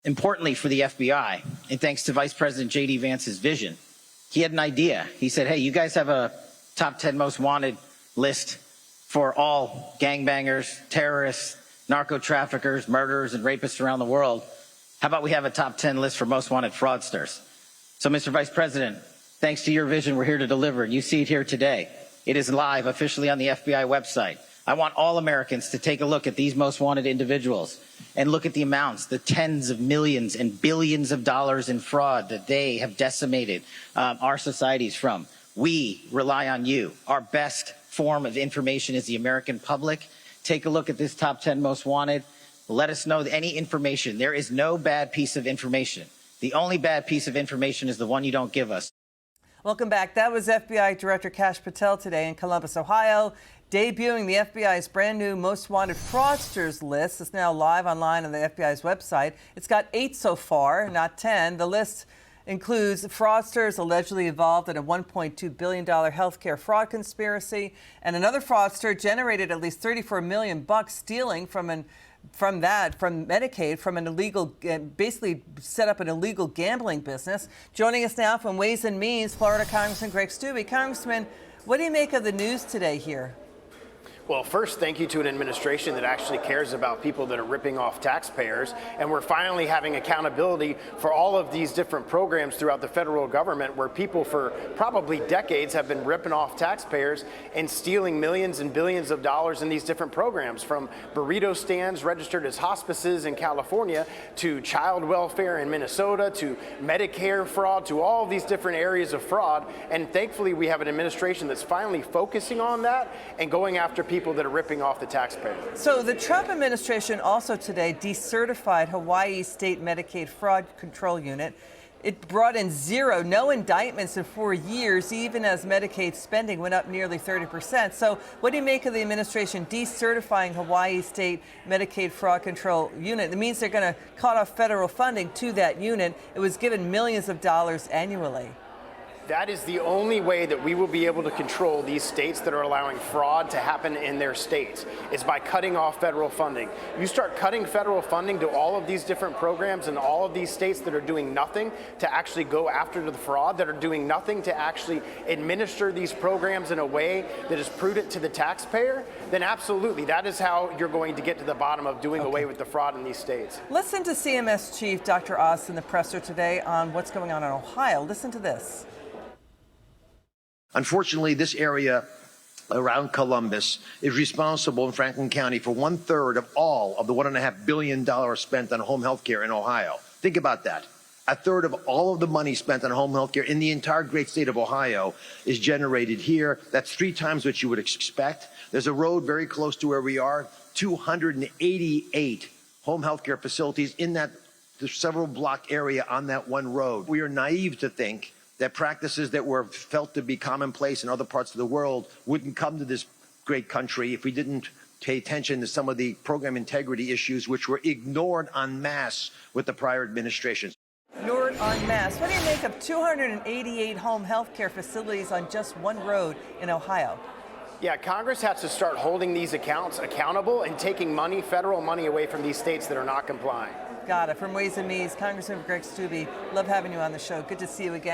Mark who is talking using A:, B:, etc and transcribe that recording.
A: Importantly for the FBI, and thanks to Vice President J.D. Vance's vision, he had an idea. He said, hey, you guys have a top 10 most wanted list for all gangbangers, terrorists, narco-traffickers, murderers, and rapists around the world. How about we have a top 10 list for most wanted fraudsters? So, Mr. Vice President, thanks to your vision, we're here to deliver. You see it here today. It is live officially on the FBI website. I want all Americans to take a look at these most wanted individuals and look at the amounts, the tens of millions and billions of dollars in fraud that they have decimated our societies from. We rely on you. Our best form of information is the American public. Take a look at this top 10 most wanted. Let us know any information. There is no bad piece of information. The only bad piece of information is the one you don't give us.
B: Welcome back. That was FBI Director Kash Patel today in Columbus, Ohio, debuting the FBI's brand new Most Wanted Fraudsters list. It's now live online on the FBI's website. It's got 8 so far, not 10. The list includes fraudsters allegedly involved in a $1.2 billion healthcare fraud conspiracy, and another fraudster generated at least $34 million stealing from Medicaid, from an illegal, basically set up an illegal gambling business. Joining us now from Ways and Means, Florida Congressman Greg Steube. Congressman, what do you make of the news today here?
C: Well, first, thank you to an administration that actually cares about people that are ripping off taxpayers. And we're finally having accountability for all of these different programs throughout the federal government where people for probably decades have been ripping off taxpayers and stealing millions and billions of dollars in these different programs, from burrito stands registered as hospices in California to child welfare in Minnesota to Medicare fraud to all these different areas of fraud. And thankfully, we have an administration that's finally focusing on that and going after people that are ripping off the taxpayer.
B: So the Trump administration also today decertified Hawaii State Medicaid Fraud Control Unit. It brought in no indictments in 4 years, even as Medicaid spending went up nearly 30%. So what do you make of the administration decertifying Hawaii State Medicaid Fraud Control Unit? It means they're going to cut off federal funding to that unit. It was given millions of dollars annually.
C: That is the only way that we will be able to control these states that are allowing fraud to happen in their states, is by cutting off federal funding. You start cutting federal funding to all of these different programs in all of these states that are doing nothing to actually go after the fraud, that are doing nothing to actually administer these programs in a way that is prudent to the taxpayer, then absolutely, that is how you're going to get to the bottom of doing away with the fraud in these states.
B: Listen to CMS Chief Dr. Oz in the presser today on what's going on in Ohio. Listen to this.
D: Unfortunately, this area around Columbus is responsible in Franklin County for 1/3 of all of the $1.5 billion spent on home health care in Ohio. Think about that. 1/3 of all of the money spent on home health care in the entire great state of Ohio is generated here. That's 3 times what you would expect. There's a road very close to where we are, 288 home health care facilities in that several block area on that one road. We are naive to think that practices that were felt to be commonplace in other parts of the world wouldn't come to this great country if we didn't pay attention to some of the program integrity issues which were ignored en masse with the prior administration.
B: Ignored en masse. What do you make of 288 home health care facilities on just one road in Ohio?
C: Yeah, Congress has to start holding these accounts accountable and taking money, federal money, away from these states that are not complying.
B: Got it. From Ways and Means, Congressman Greg Steube, love having you on the show. Good to see you again.